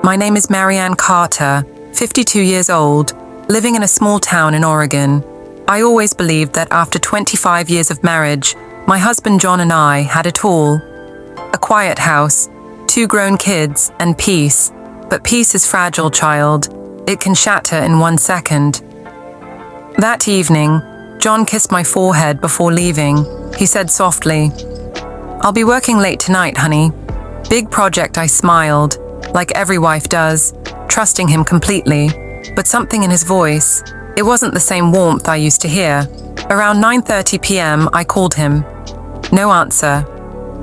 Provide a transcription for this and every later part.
My name is Marianne Carter, 52 years old, living in a small town in Oregon. I always believed that after 25 years of marriage, my husband John and I had it all. A quiet house, 2 grown kids, and peace. But peace is fragile, child. It can shatter in 1 second. That evening, John kissed my forehead before leaving. He said softly, "I'll be working late tonight, honey." Big project, I smiled, like every wife does, trusting him completely. But something in his voice, it wasn't the same warmth I used to hear. Around 9:30 p.m., I called him. No answer.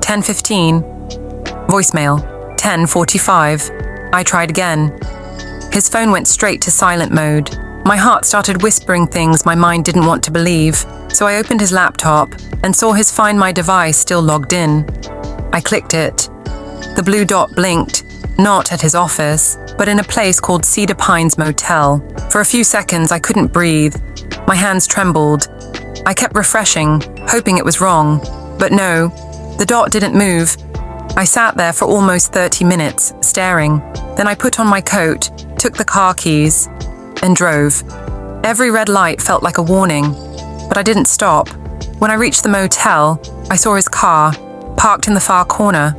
10:15. Voicemail. 10:45. I tried again. His phone went straight to silent mode. My heart started whispering things my mind didn't want to believe, so I opened his laptop and saw his Find My device still logged in. I clicked it. The blue dot blinked, not at his office, but in a place called Cedar Pines Motel. For a few seconds, I couldn't breathe. My hands trembled. I kept refreshing, hoping it was wrong. But no, the dot didn't move. I sat there for almost 30 minutes, staring. Then I put on my coat, took the car keys, and drove. Every red light felt like a warning, but I didn't stop. When I reached the motel, I saw his car, parked in the far corner.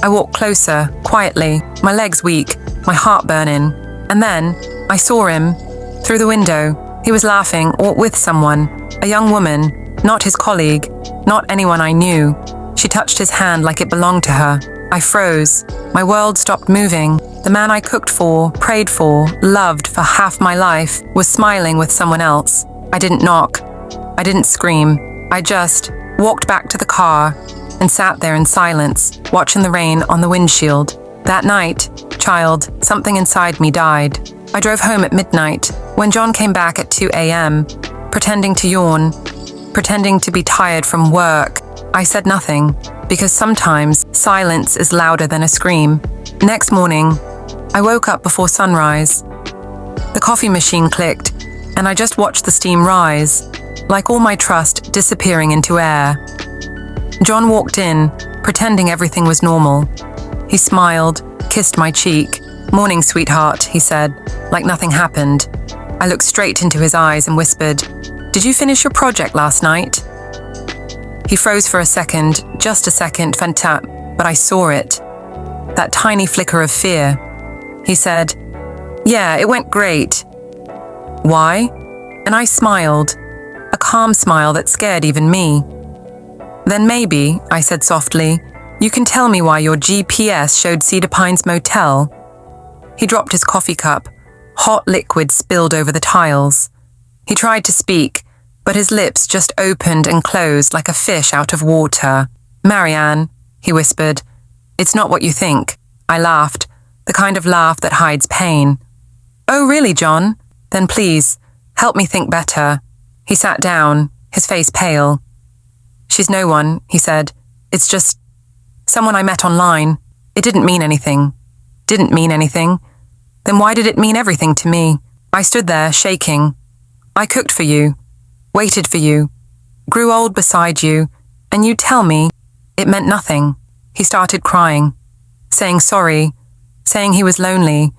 I walked closer, quietly, my legs weak, my heart burning. And then, I saw him, through the window. He was laughing, or with someone, a young woman, not his colleague, not anyone I knew. She touched his hand like it belonged to her. I froze. My world stopped moving. The man I cooked for, prayed for, loved for half my life was smiling with someone else. I didn't knock. I didn't scream. I just walked back to the car and sat there in silence, watching the rain on the windshield. That night, child, something inside me died. I drove home at midnight. When John came back at 2 a.m., pretending to yawn, pretending to be tired from work, I said nothing, because sometimes silence is louder than a scream. Next morning, I woke up before sunrise. The coffee machine clicked, and I just watched the steam rise, like all my trust disappearing into air. John walked in, pretending everything was normal. He smiled, kissed my cheek. "Morning, sweetheart," he said, like nothing happened. I looked straight into his eyes and whispered, "Did you finish your project last night?" He froze for a second, just a second, but I saw it. That tiny flicker of fear. He said, "Yeah, it went great." "Why?" And I smiled, a calm smile that scared even me. "Then maybe," I said softly, "you can tell me why your GPS showed Cedar Pines Motel." He dropped his coffee cup. Hot liquid spilled over the tiles. He tried to speak, but his lips just opened and closed like a fish out of water. "Marianne," he whispered, "it's not what you think." I laughed, the kind of laugh that hides pain. "Oh, really, John? Then please, help me think better." He sat down, his face pale. "She's no one," he said. "It's just someone I met online. It didn't mean anything." "Didn't mean anything? Then why did it mean everything to me?" I stood there, shaking. "I cooked for you, waited for you, grew old beside you, and you tell me it meant nothing." He started crying, saying sorry, saying he was lonely,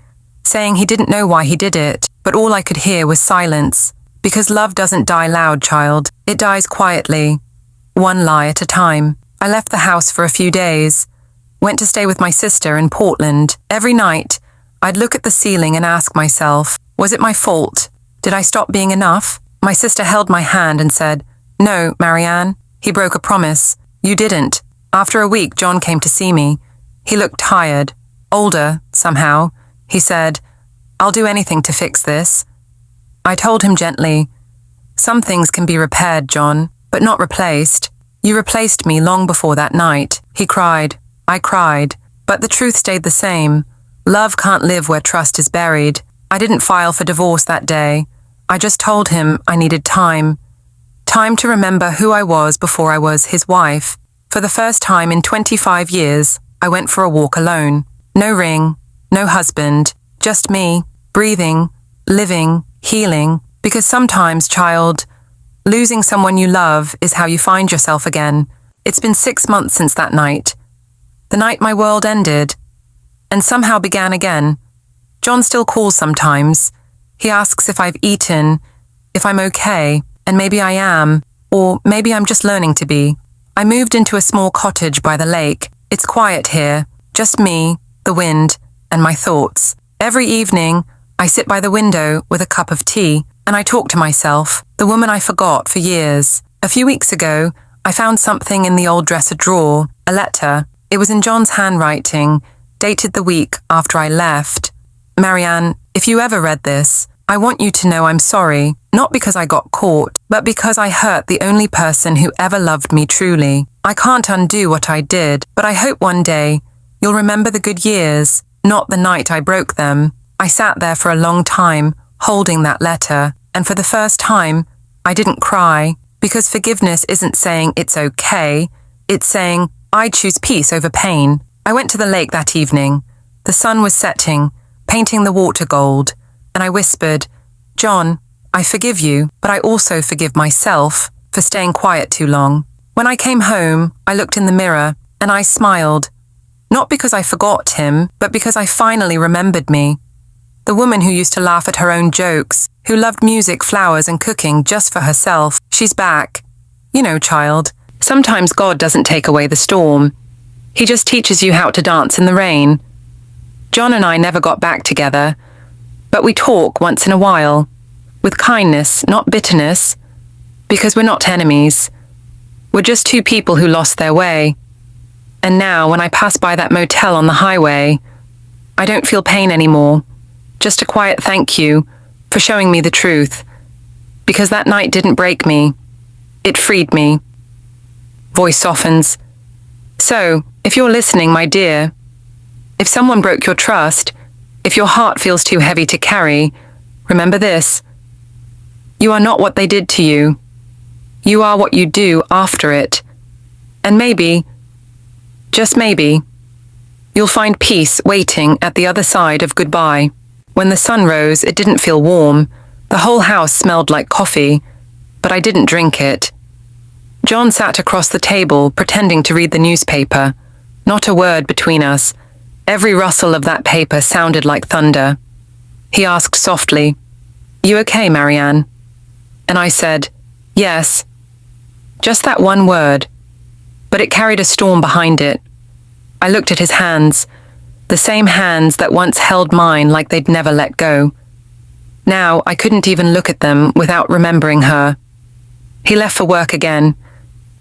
saying he didn't know why he did it, but all I could hear was silence. Because love doesn't die loud, child. It dies quietly, one lie at a time. I left the house for a few days, went to stay with my sister in Portland. Every night, I'd look at the ceiling and ask myself, was it my fault? Did I stop being enough? My sister held my hand and said, "No, Marianne." He broke a promise. "You didn't." After a week, John came to see me. He looked tired, older, somehow. He said, "I'll do anything to fix this." I told him gently, "Some things can be repaired, John, but not replaced. You replaced me long before that night." He cried. I cried. But the truth stayed the same. Love can't live where trust is buried. I didn't file for divorce that day. I just told him I needed time. Time to remember who I was before I was his wife. For the first time in 25 years, I went for a walk alone. No ring, no husband, just me, breathing, living, healing. Because sometimes, child, losing someone you love is how you find yourself again. It's been 6 months since that night. The night my world ended, and somehow began again. John still calls sometimes. He asks if I've eaten, if I'm okay, and maybe I am, or maybe I'm just learning to be. I moved into a small cottage by the lake. It's quiet here, just me, the wind, and my thoughts. Every evening, I sit by the window with a cup of tea, and I talk to myself, the woman I forgot for years. A few weeks ago, I found something in the old dresser drawer, a letter. It was in John's handwriting, dated the week after I left. Marianne, if you ever read this, I want you to know I'm sorry, not because I got caught, but because I hurt the only person who ever loved me truly. I can't undo what I did, but I hope one day you'll remember the good years, not the night I broke them. I sat there for a long time, holding that letter, and for the first time, I didn't cry, because forgiveness isn't saying it's okay, it's saying I choose peace over pain. I went to the lake that evening. The sun was setting, painting the water gold, and I whispered, John, I forgive you, but I also forgive myself for staying quiet too long. When I came home, I looked in the mirror, and I smiled, not because I forgot him, but because I finally remembered me. The woman who used to laugh at her own jokes, who loved music, flowers, and cooking just for herself, she's back. You know, child, sometimes God doesn't take away the storm. He just teaches you how to dance in the rain. John and I never got back together, but we talk once in a while, with kindness, not bitterness, because we're not enemies. We're just two people who lost their way. And now, when I pass by that motel on the highway, I don't feel pain anymore. Just a quiet thank you for showing me the truth, because that night didn't break me. It freed me. Voice softens. So, if you're listening, my dear, if someone broke your trust, if your heart feels too heavy to carry, remember this. You are not what they did to you. You are what you do after it. And maybe, just maybe, you'll find peace waiting at the other side of goodbye. When the sun rose, it didn't feel warm. The whole house smelled like coffee, but I didn't drink it. John sat across the table, pretending to read the newspaper. Not a word between us. Every rustle of that paper sounded like thunder. He asked softly, You okay, Marianne? And I said, Yes. Just that one word. But it carried a storm behind it. I looked at his hands, the same hands that once held mine like they'd never let go. Now I couldn't even look at them without remembering her. He left for work again,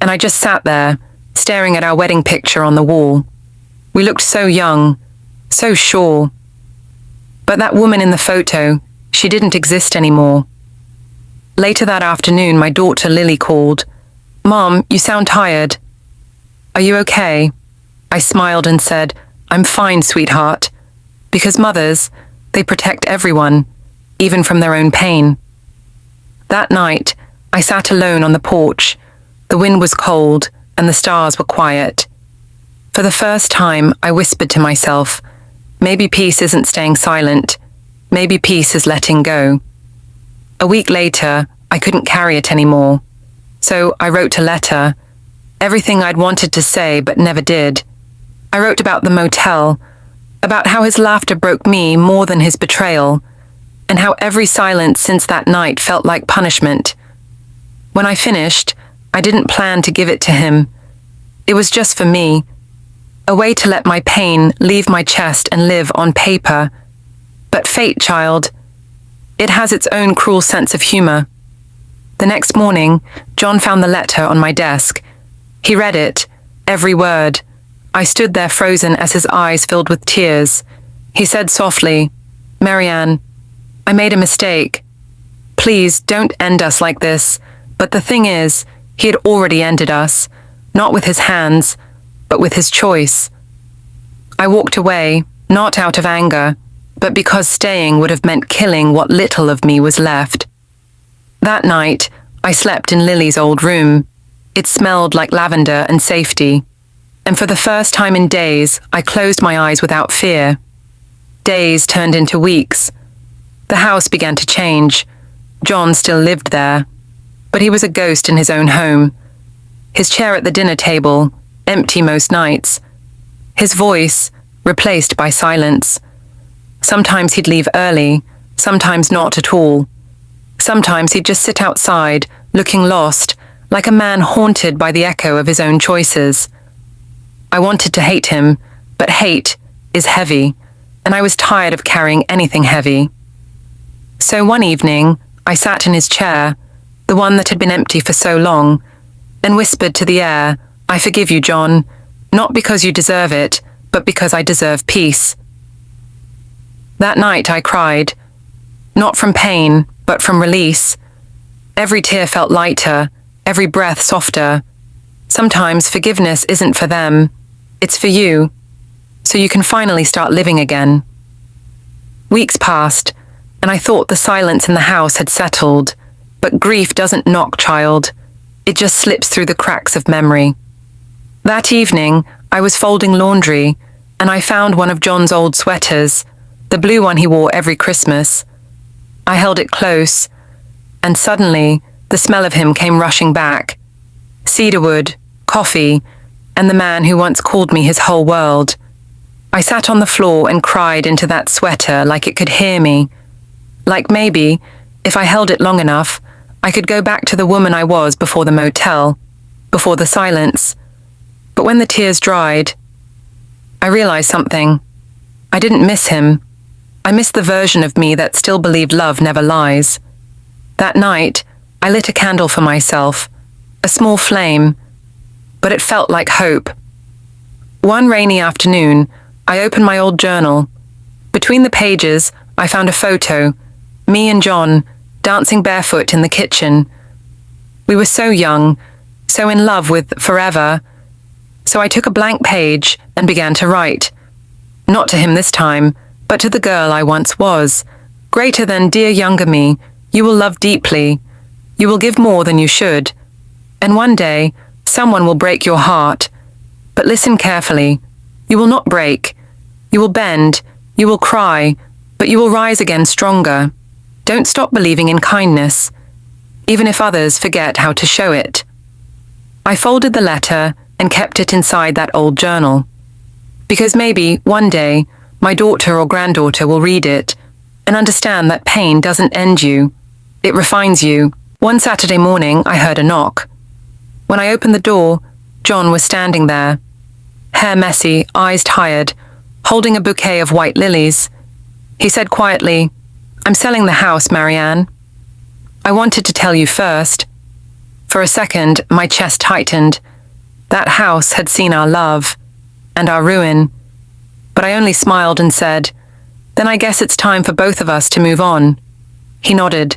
and I just sat there, staring at our wedding picture on the wall. We looked so young, so sure. But that woman in the photo, she didn't exist anymore. Later that afternoon, my daughter Lily called. Mom, you sound tired. Are you okay? I smiled and said, I'm fine, sweetheart. Because mothers, they protect everyone, even from their own pain. That night, I sat alone on the porch. The wind was cold, and the stars were quiet. For the first time, I whispered to myself, maybe peace isn't staying silent. Maybe peace is letting go. A week later, I couldn't carry it anymore. So I wrote a letter, everything I'd wanted to say but never did. I wrote about the motel, about how his laughter broke me more than his betrayal, and how every silence since that night felt like punishment. When I finished, I didn't plan to give it to him. It was just for me, a way to let my pain leave my chest and live on paper. But fate, child, it has its own cruel sense of humor. The next morning, John found the letter on my desk. He read it, every word. I stood there frozen as his eyes filled with tears. He said softly, Marianne, I made a mistake. Please don't end us like this. But the thing is, he had already ended us, not with his hands, but with his choice. I walked away, not out of anger, but because staying would have meant killing what little of me was left. That night, I slept in Lily's old room. It smelled like lavender and safety. And for the first time in days, I closed my eyes without fear. Days turned into weeks. The house began to change. John still lived there, but he was a ghost in his own home. His chair at the dinner table, empty most nights. His voice, replaced by silence. Sometimes he'd leave early, sometimes not at all. Sometimes he'd just sit outside, looking lost, like a man haunted by the echo of his own choices. I wanted to hate him, but hate is heavy, and I was tired of carrying anything heavy. So one evening, I sat in his chair, the one that had been empty for so long, and whispered to the air, "I forgive you, John, not because you deserve it, but because I deserve peace." That night I cried, not from pain, but from release. Every tear felt lighter, every breath softer. Sometimes forgiveness isn't for them, it's for you, so you can finally start living again. Weeks passed, and I thought the silence in the house had settled, but grief doesn't knock, child. It just slips through the cracks of memory. That evening, I was folding laundry, and I found one of John's old sweaters, the blue one he wore every Christmas. I held it close, and suddenly, the smell of him came rushing back. Cedarwood, coffee, and the man who once called me his whole world. I sat on the floor and cried into that sweater like it could hear me. Like maybe, if I held it long enough, I could go back to the woman I was before the motel, before the silence. But when the tears dried, I realized something. I didn't miss him. I missed the version of me that still believed love never lies. That night, I lit a candle for myself, a small flame, but it felt like hope. One rainy afternoon, I opened my old journal. Between the pages, I found a photo, me and John, dancing barefoot in the kitchen. We were so young, so in love with forever. So I took a blank page and began to write. Not to him this time, but to the girl I once was. Greater than dear younger me, you will love deeply. You will give more than you should. And one day, someone will break your heart. But listen carefully. You will not break. You will bend. You will cry. But you will rise again stronger. Don't stop believing in kindness, even if others forget how to show it. I folded the letter and kept it inside that old journal. Because maybe, one day, my daughter or granddaughter will read it and understand that pain doesn't end you. It refines you. One Saturday morning, I heard a knock. When I opened the door, John was standing there, hair messy, eyes tired, holding a bouquet of white lilies. He said quietly, "I'm selling the house, Marianne. I wanted to tell you first." For a second, my chest tightened. That house had seen our love and our ruin. But I only smiled and said, "Then I guess it's time for both of us to move on." He nodded.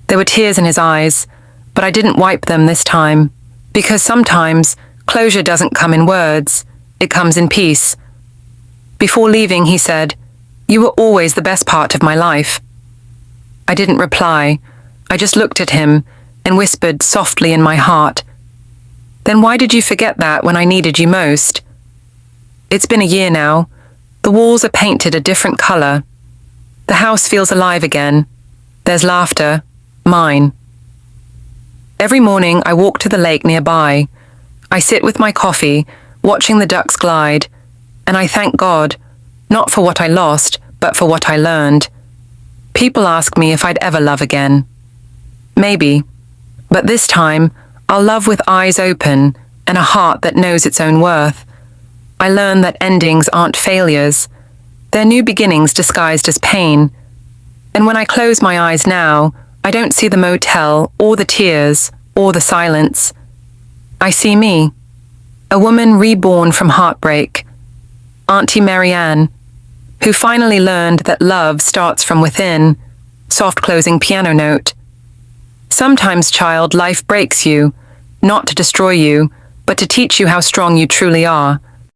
There were tears in his eyes, but I didn't wipe them this time, because sometimes closure doesn't come in words, it comes in peace. Before leaving, he said, "You were always the best part of my life." I didn't reply. I just looked at him and whispered softly in my heart, "Then why did you forget that when I needed you most?" It's been a year now. The walls are painted a different color. The house feels alive again. There's laughter. Mine. Every morning I walk to the lake nearby. I sit with my coffee, watching the ducks glide, and I thank God, not for what I lost, but for what I learned. People ask me if I'd ever love again. Maybe, but this time I'll love with eyes open and a heart that knows its own worth. I learn that endings aren't failures. They're new beginnings disguised as pain. And when I close my eyes now, I don't see the motel or the tears or the silence. I see me, a woman reborn from heartbreak, Auntie Marianne, who finally learned that love starts from within, soft closing piano note. Sometimes, child, life breaks you, not to destroy you, but to teach you how strong you truly are.